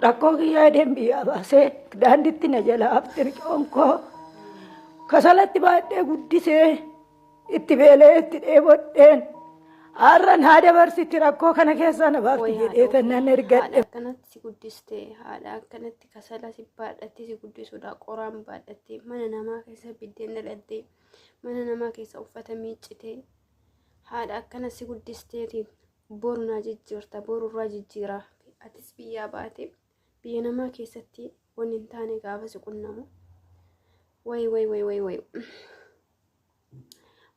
rakkoo kiyyaa edeen biyyaa baasee daandiitti na jala haftiri conkoo kasalatti baadhee guddisee itti beelee itti dheebodheen har'an haada barsitti rakkoo kana keessaa na baafti jedhee tannaan ergadhe. Akkanatti si guddiste haadha akkanatti kasala si baadhattee si guddisuudha qoraan baadhattee mana namaa keessa biddeen dhalattee mana namaa keessa uffata miiccitee haadha akkana si guddisteetiin boru naa jijjiirta borurraa jijjiiraa atis biyyaa baate biyya namaa keessatti wanni hin taane gaafa si qunnamu way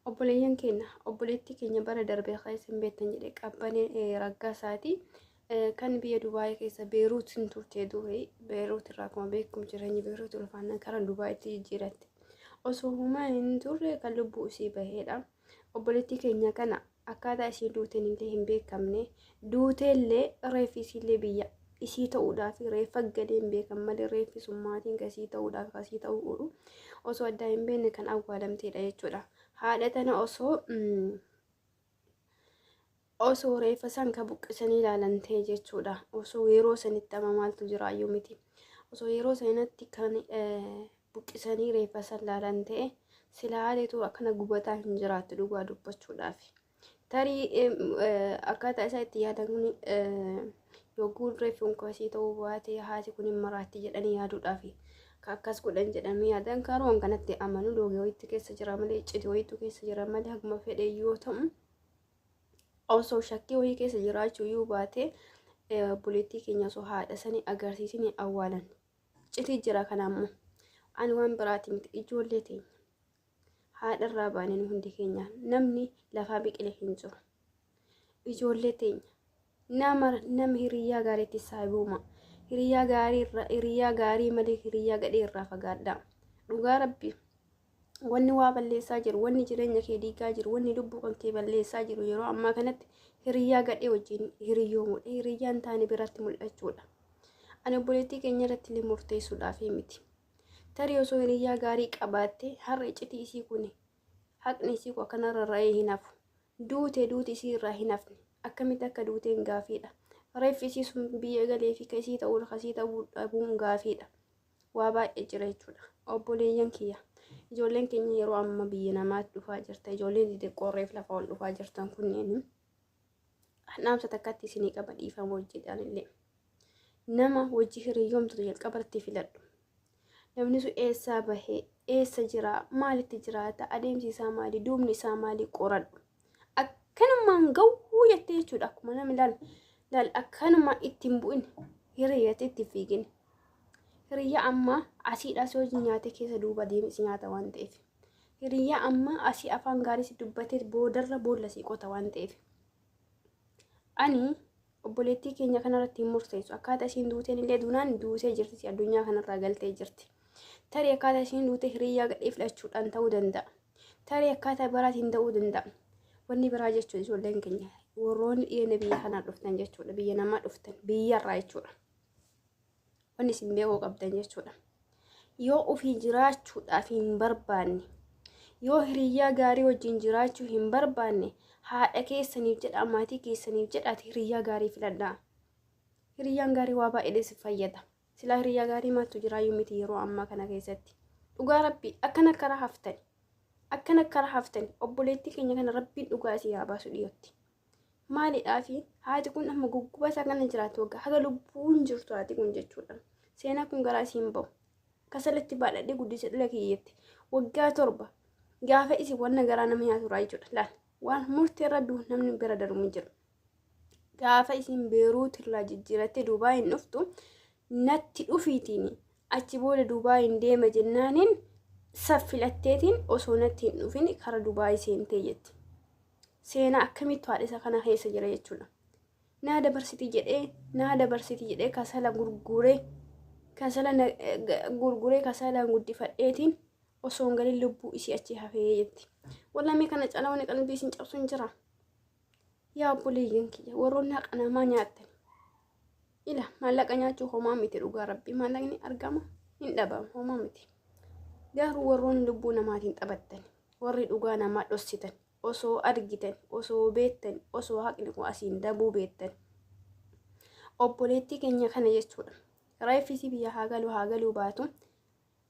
obboleeyyan keenya obboleetti keenya bara darbee keessa hin beektan jedhe qabbanee raggaa isaatii kan biyya Dubaayii keessa Beeruut hin turtee du'e Beeruut irraa akkuma beekamu jireenyi Beeruut ulfaannaan karaa Dubaayitti jijjiiratte osoo humaan hin turre kan lubbuu isii baheedha. Obboleetti keenya kana akkaataa isii duuteen illee hin beekamne duuteellee reeffi isiillee biyya isii ta'uudhaaf reeffa gadee hin beekan malee reeffi summaatiin kasii ta'uudhaaf kasii ta'uu osoo addaa hin beekne kan awwaalamteedha jechuudha. Haadha tana osoo reeffa san ka buqqisanii ilaalantee jechuudha. Osoo yeroo sanitti ama maaltu jira ayyuu miti. Osoo yeroo sanatti kan buqqisanii reeffa san ilaalantee sila haaleetu akkana gubataa hin jiraattu dhugaa dubbachuudhaaf. Tarii akkaataa isaa itti yaadan kun yogguu reeffi unkasii ta'uu baate haati kun hin maraatti jedhanii yaaduudhaaf. Akkas godhan jedhamee yaadan karoon kanatti amanu loogii wayitti keessa jira malee icciti wayitu keessa jira malee haguma fedhe yoo ta'u osoo shakkii wayii keessa jiraachuu yoo baate obboleettii keenya osoo haadha sanii agarsiisanii awwaalan icciti jira. Kanaammoo ani waan biraati miti ijoollee teenya haadharraa baaneen hundi keenya namni lafaa biqile hin jiru. Ijoollee teenya nama hiriyyaa gaariitti saabuuma. Hiriyaa gaarii malee hiriyaa gadhee irraa fagaadhaa. Dhugaa rabbi wanni waa balleessaa jiru, wanni jireenya kee diigaa jiru, wanni lubbuu kan kee balleessaa jiru yeroo ammaa kanatti hiriyaa gadhee wajjin hiriyoomuudha. Hiriyyaan taane biratti mul'achuudha. Ani obboleettii keenya irratti illee murteessuudhaaf miti. Tarii osoo hiriyaa gaarii qabaatte har'a iccitii isii kun haqni isii kun akkanarra ra'ee hin hafu. Duuti isii irraa hin hafne akkamitti akka duuteen gaafiidha. Reeffi isii sun biyya galee fi kasii ta'uu dhabuun gaafiidha. Waa baay'ee jira jechuudha. Obboleeyyan kiyya ijoolleen keenya yeroo amma biyya namaatti dhufaa jirta. Ijoolleen xixiqqoo reef lafa ol dhufaa jirtan kunneen naamsa takkatti isinii qaba dhiifama hojjetan illee nama wajji hiriyoomtu jalqabatti filadhu. Namni sun eessaa bahee eessa jira maalitti jiraata adeemsi isaa maali duubni isaa maali qoradhu. Akkanumaan gawwuu jettee jechuudha. Akkuma namni laal akkanuma ittiin bu'in hiriyyatti itti fiigin. Hiriyyaa amma asiidhaas hojii nyaate keessa duuba deemsi nyaata waan ta'eef. Hiriyyaa amma asii afaan gaarii si dubbatee boodarra boolla si qota waan ta'eef. Ani obboleettii keenya kanarratti hin murteessu. Akkaataa isiin duuteen illee duunaan duusee jirti addunyaa kanarraa galtee jirti. Tarii akkaataa isiin duute hiriyyaa gadhee filachuudhaan ta'uu danda'a. Tarii akkaataa biraatiin ta'uu danda'a. Wanni biraa jechuudha ijoolleen keenya. Warroonni dhiyeenya biyya kanaa dhuftan jechuudha. Biyya namaa dhuftan biyyarraa jechuudha. Wanni isin beekuu qabdan jechuudha. Yoo ofii jiraachuudhaaf hin barbaanne, yoo hiriyyaa gaarii wajjin jiraachuu hin barbaanne, haadha keessaniif jedha maatii keessaniif jedhaati hiriyyaa gaarii filadhaa. Hiriyyaan gaarii waa baay'ee si fayyada. Silaa hiriyyaa gaarii maattu jiraayyuu miti yeroo ammaa kana keessatti. Dhugaa rabbii akkana karaa haftani obboleettii keenya kana rabbiin dhugaa isii haa baasu dhiyootti. Maaliidhaafi haati kun amma gugguba isaa kana jiraatu waggaa haga lubbuun jirtu haati kun jechuudha. Seenaa kun garaa isiin bahu. Kasalatti baadhadhee guddise dhala kiyyetti. Waggaa 7 gaafa isi wanna garaa nama nyaaturraa jechuudha. Laal waan murteerra du'u namni bira darbu jiru. Gaafa isiin Beeruut irraa jijjiirattee Dubaayin dhuftu natti dhufiitiin achi booda Dubaayin deema jennaaniin saffilatteetiin osoo natti hin dhufin kara Dubaayii seentee jetti. Seenaa akkamitti haadha isa kana keessa jira jechuudha. Naa dabarsitii jedhee kasala kasalaan guddifadheetiin osoo hin galin lubbuu isii achi hafee jetti. Wallaamii kana calawni qalbii isin cabsu hin jira. Yaa obboleeyyan kiyya warroonni haqa namaa nyaattan. Ila maallaqa nyaachuu homaa miti dhugaa rabbii maallaqni argama hin dhabamu homaa miti. Garuu warroonni lubbuu namaatiin taphattan warri dhugaa namaa dhossitan osoo argitan osoo beektan osoo haqni asiin dabuu beektan obboleettii keenya kana jechuudha. Reeffisi biyya haa galuu baatu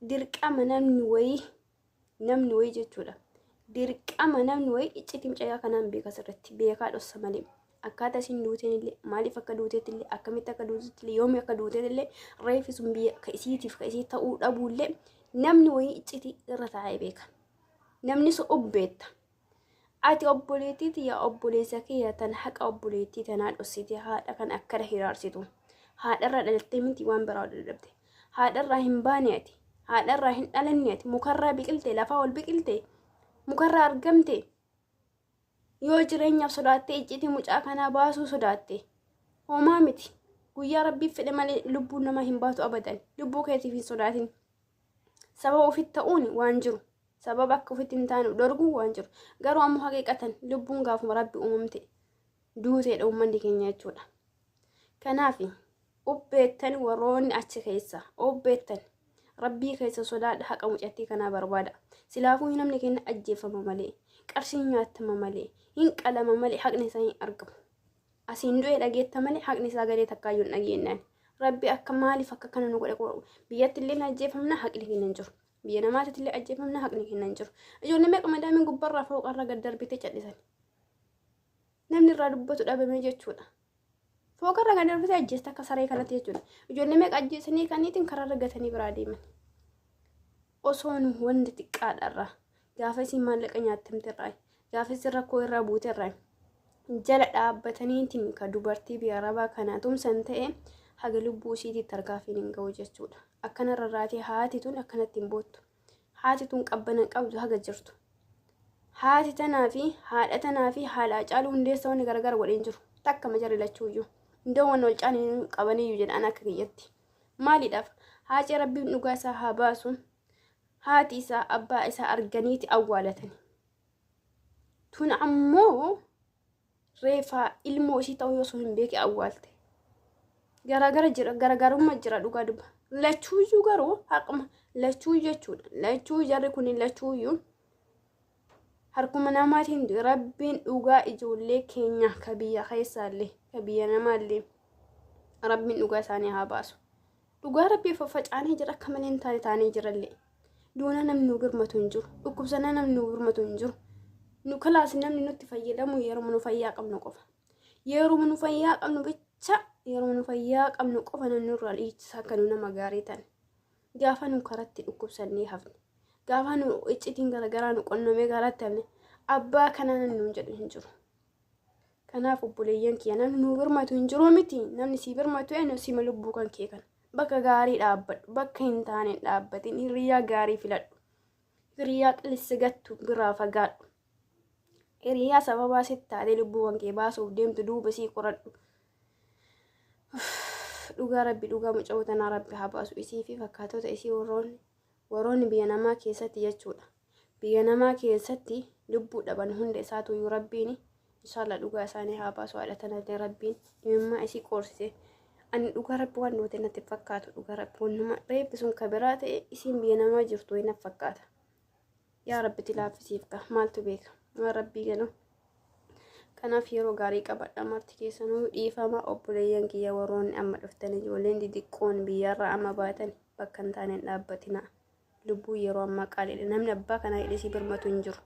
dirqama namni wayii jechuudha. Dirqama namni wayii icciitii mucayyaa kanaan beeka sirriitti beekaa dhossa malee. Akkaataa isiin duuteen illee maaliif akka duuteetti illee akkamitti akka duuteetti illee yoomi akka duuteetti illee reeffi sun biyya ka isii ta'uu dhabuu illee namni wayii icciitii irra taa'ee beeka. Namni sun ubbeetta. Ati obboleettiiti yaa obboleessa kiyya tan haqa obboleettii tanaa dhossitee haadha kan akkana hiraarsitu. Haadharraa dhalattee miti waan biraa dadhabde. Haadharraa hin baane ati. Haadharraa hin dhalanne ati. Mukarraa biqilte lafaa ol biqilte. Mukarraa argamte. Yoo jireenyaaf sodaattee icciitii mucaa kanaa baasuu sodaatte. Homaa miti. Guyyaa rabbiif fedhe malee lubbuun namaa hin baatu abadan. Lubbuu keetiif hin sodaatin. Sababa ofitti ta'uun waan jiru. Sababa akka ofitti hin taane dorguun waan jiru. Garuu ammoo haqiiqatan lubbuun gaafuma rabbi uumamte duuteedha uummanni keenya jechuudha. Kanaaf ubbeettan warroonni achi keessa ubbeettan rabbii keessa sodaadha haqa mucattii kanaa barbaada. Silaafuu namni keenya ajjeefama malee qarshiin nyaatama malee hin qalama malee haqni isaa hin argamu. Asiin du'ee dhageetta malee haqni isaa galee takkaayyuu hin dhageenyaan. Rabbi akka maaliif akka kana nu godhe biyyatti illee ajjeefamna haqni keenya hin jiru. Biyya namaatti illee ajjeefamna haqni keenya hin jiru. Ijoollee meeqa madaamiin gubbarraa fooqarra gad darbitee callisan. Namni irraa dubbatu dhabame jechuudha. Fooqarra gad darbitee ajjeesta akka saree kanatti jechuudha. Ijoollee meeqa ajjeesanii kaniitiin karaa argatanii biraa deeman. Osoo nu wanti xiqqaadharraa gaafa isiin maallaqa nyaatamterraa gaafa isiin rakkoo irraa buuterraa jala dhaabbataniitiin ka dubartii biyya arabaa kanaa tumsan ta'e haga lubbuu isiitiitti tarkaanfiin hin ga'u jechuudha. Akkanarra raatee haati tun akkanatti hin boottu. Haati tun qabbana qabdu haga jirtu. Haati tanaa fi haadha tanaa fi haadha caaluu hundeessa wanni gargar godheen jiru. Takka majara lachuuyyuu. Indoo wanni ol caanii qabaniyyuu jedhan akka kiyyatti. Maaliidhaaf haati rabbiin dhugaa isaa haa baasu. Haati isaa abbaa isaa arganiiti awwaalatani. Tun ammoo reefaa ilmoo isii ta'uu osoo hin beeke awwaalte. Garaagarummaa jira dhugaa dubba. Lachuuyyuu garuu haquma lachuu jechuudha. Lachuu jarri kun lachuuyyuu harkuma namaatiin rabbiin dhugaa ijoollee keenya ka biyya keessaallee ka biyya namaallee rabbiin dhugaa isaanii haa baasu. Dhugaa rabbii faffacaanii jira akka malee hin taane jirallee. Duuna namni nu birmatu hin jiru. Dhukkubsanaa namni nu birmatu hin jiru. Nu kalaas namni nutti fayyadamu yeroo nu fayyaa qabnu qofa. Yeroo nu fayyaa qabnu bicha yeroo nu fayyaa qabnu qofa namni irraa dhiichisaa akka nu nama gaarii ta'an. Gaafa nu karatti dhukkubsannee hafne. Gaafa nu iccitiin garagaraa nu qonnamee garaatti hafne abbaa kana namni nu jedhu hin jiru. Kanaaf obboleeyyan kiyya namni nu birmatu hin jiru miti. Namni si birmatu eenyu sima lubbuu kan kee kana. Bakka gaarii dhaabbadhu. Bakka hin taane dhaabbatin hiriyaa gaarii filadhu. Hiriyaa qilleensa gattu biraa fagaadhu. Hiriyaa sababaa sitti taatee lubbuu kan kee baasuuf deemtu duuba sii qoradhu. Dhugaa rabbi dhugaa muca'oo tanaa rabbi haa baasu isii fi fakkaatota isii warroonni biyya namaa keessatti jechuudha. Biyya namaa keessatti lubbuu dhaban hunda isaatu iyyuu rabbiin inshallah dhugaa isaanii haa baasu haadha tanallee rabbiin imimmaa isii qoorsise. Ani dhugaa rabbi waan nuti natti fakkaatu dhugaa rabbi wannuma reeffi sun ka biraa ta'e isiin biyya namaa jirtu hin fakkaata. Yaa rabbi tilaaffisiif ka maaltu beeka waan rabbii ganu. Kanaaf yeroo gaarii qabadha marti keessanuu dhiifama obboleeyyan kiyya warroonni amma dhuftan ijoolleen xixiqqoon biyyarraa amma baatan bakka hin taane dhaabbatina. Lubbuu yeroo ammaa qaaliidha namni abbaa kanaa hidhee si birmatu hin jiru.